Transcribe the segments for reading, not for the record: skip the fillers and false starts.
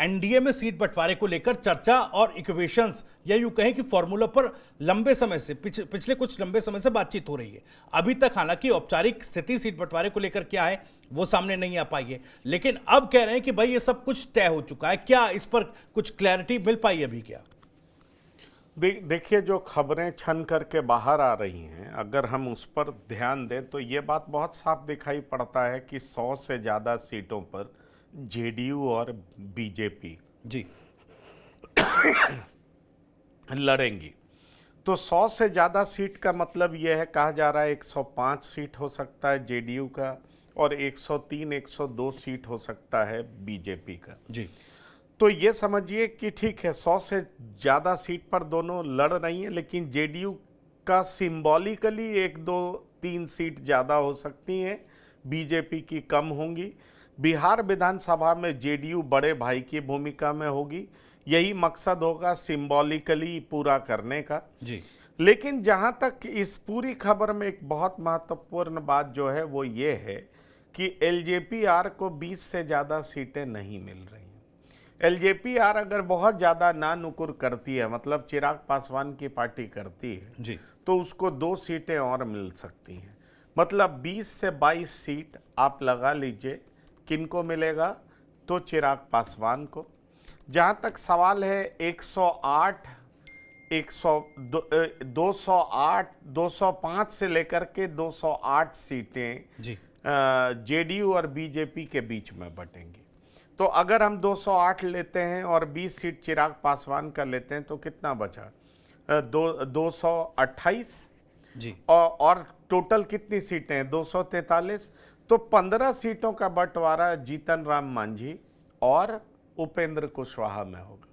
NDA में seat बंटवारे को लेकर चर्चा और इक्वेशंस या यूं कहें कि फॉर्मूला पर लंबे समय से पिछले कुछ लंबे समय से बातचीत हो रही है। अभी तक हालांकि औपचारिक स्थिति सीट बंटवारे को लेकर क्या है वो सामने नहीं आ पाई है, लेकिन अब कह रहे हैं कि भाई ये सब कुछ तय हो चुका है। क्या इस पर कुछ क्लैरिटी मिल पाई अभी? क्या देखिए, जो खबरें छन करके बाहर आ रही हैं, अगर हम उस पर ध्यान दें तो ये बात बहुत साफ दिखाई पड़ता है कि 100 से ज़्यादा सीटों पर जेडीयू और बीजेपी जी लड़ेंगी। तो 100 से ज़्यादा सीट का मतलब यह है, कहा जा रहा है 105 सीट हो सकता है जेडीयू का और 103 102 सीट हो सकता है बीजेपी का। जी तो ये समझिए कि ठीक है, 100 से ज़्यादा सीट पर दोनों लड़ रही हैं, लेकिन जेडीयू का सिंबॉलिकली 1 2 3 सीट ज़्यादा हो सकती हैं, बीजेपी की कम होंगी। बिहार विधानसभा में जेडीयू बड़े भाई की भूमिका में होगी, यही मकसद होगा सिंबॉलिकली पूरा करने का। जी लेकिन जहाँ तक इस पूरी खबर में एक बहुत महत्वपूर्ण बात जो है वो ये है कि एलजेपीआर को 20 से ज़्यादा सीटें नहीं मिल रही। एलजेपीआर अगर बहुत ज़्यादा ना नुकुर करती है, मतलब चिराग पासवान की पार्टी करती है जी तो उसको 2 सीटें और मिल सकती हैं। मतलब 20 से 22 सीट आप लगा लीजिए किनको मिलेगा, तो चिराग पासवान को। जहाँ तक सवाल है 108 208 205 से लेकर के 208 सीटें जी जेडीयू और बीजेपी के बीच में बटेंगी। तो अगर हम 208 लेते हैं और 20 सीट चिराग पासवान का लेते हैं तो कितना बचा? 228 जी और टोटल कितनी सीटें हैं? 243। तो 15 सीटों का बंटवारा जीतन राम मांझी और उपेंद्र कुशवाहा में होगा।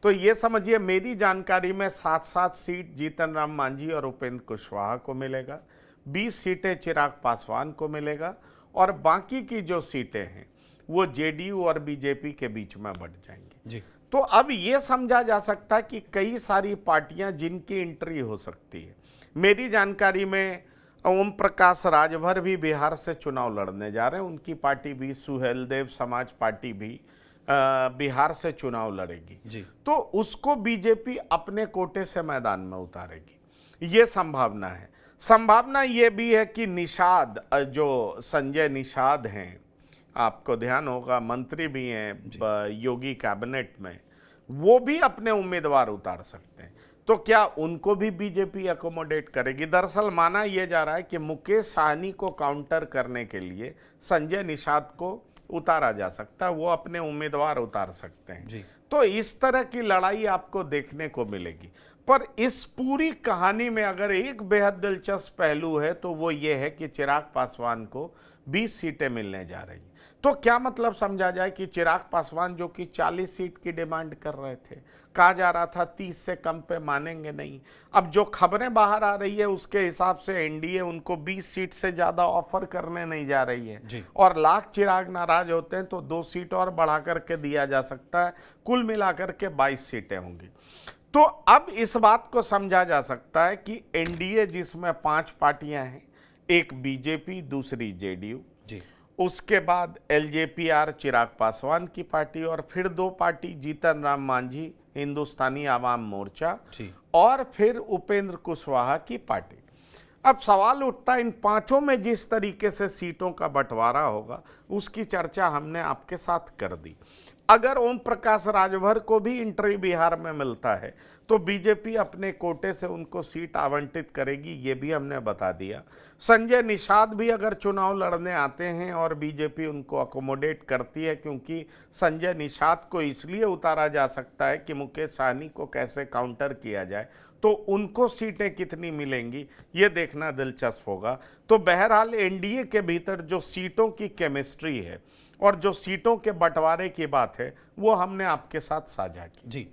तो ये समझिए, मेरी जानकारी में 7-7 सीट जीतन राम मांझी और उपेंद्र कुशवाहा को मिलेगा, 20 सीटें चिराग पासवान को मिलेगा और बाकी की जो सीटें हैं वो जेडीयू और बीजेपी के बीच में बंट जाएंगी। जी तो अब ये समझा जा सकता है कि कई सारी पार्टियां जिनकी एंट्री हो सकती है। मेरी जानकारी में ओम प्रकाश राजभर भी बिहार से चुनाव लड़ने जा रहे हैं, उनकी पार्टी भी सुहेलदेव समाज पार्टी भी बिहार से चुनाव लड़ेगी। जी तो उसको बीजेपी अपने कोटे से मैदान में उतारेगी, ये संभावना है। संभावना ये भी है कि निषाद, जो संजय निषाद हैं, आपको ध्यान होगा मंत्री भी हैं योगी कैबिनेट में, वो भी अपने उम्मीदवार उतार सकते हैं। तो क्या उनको भी बीजेपी अकोमोडेट करेगी? दरअसल माना यह जा रहा है कि मुकेश साहनी को काउंटर करने के लिए संजय निषाद को उतारा जा सकता है, वो अपने उम्मीदवार उतार सकते हैं। जी तो इस तरह की लड़ाई आपको देखने को मिलेगी। पर इस पूरी कहानी में अगर एक बेहद दिलचस्प पहलू है तो वो ये है कि चिराग पासवान को 20 सीटें मिलने जा रही हैं। तो क्या मतलब समझा जाए कि चिराग पासवान जो कि 40 सीट की डिमांड कर रहे थे, कहा जा रहा था 30 से कम पे मानेंगे नहीं। अब जो खबरें बाहर आ रही है उसके हिसाब से एनडीए उनको 20 सीट से ज़्यादा ऑफर करने नहीं जा रही है जी और लाख चिराग नाराज होते हैं तो 2 सीट और बढ़ा करके दिया जा सकता है, कुल मिलाकर के 22 सीटें होंगी। तो अब इस बात को समझा जा सकता है कि एनडीए जिसमें 5 पार्टियां हैं, एक बीजेपी, दूसरी जेडीयू, जी उसके बाद एलजेपीआर चिराग पासवान की पार्टी और फिर 2 पार्टी जीतन राम मांझी हिंदुस्तानी आवाम मोर्चा और फिर उपेंद्र कुशवाहा की पार्टी। अब सवाल उठता है, इन पांचों में जिस तरीके से सीटों का बंटवारा होगा उसकी चर्चा हमने आपके साथ कर दी। अगर ओम प्रकाश राजभर को भी एंट्री बिहार में मिलता है तो बीजेपी अपने कोटे से उनको सीट आवंटित करेगी, ये भी हमने बता दिया। संजय निषाद भी अगर चुनाव लड़ने आते हैं और बीजेपी उनको अकोमोडेट करती है, क्योंकि संजय निषाद को इसलिए उतारा जा सकता है कि मुकेश साहनी को कैसे काउंटर किया जाए, तो उनको सीटें कितनी मिलेंगी ये देखना दिलचस्प होगा। तो बहरहाल एनडीए के भीतर जो सीटों की केमिस्ट्री है और जो सीटों के बंटवारे की बात है वो हमने आपके साथ साझा की। जी।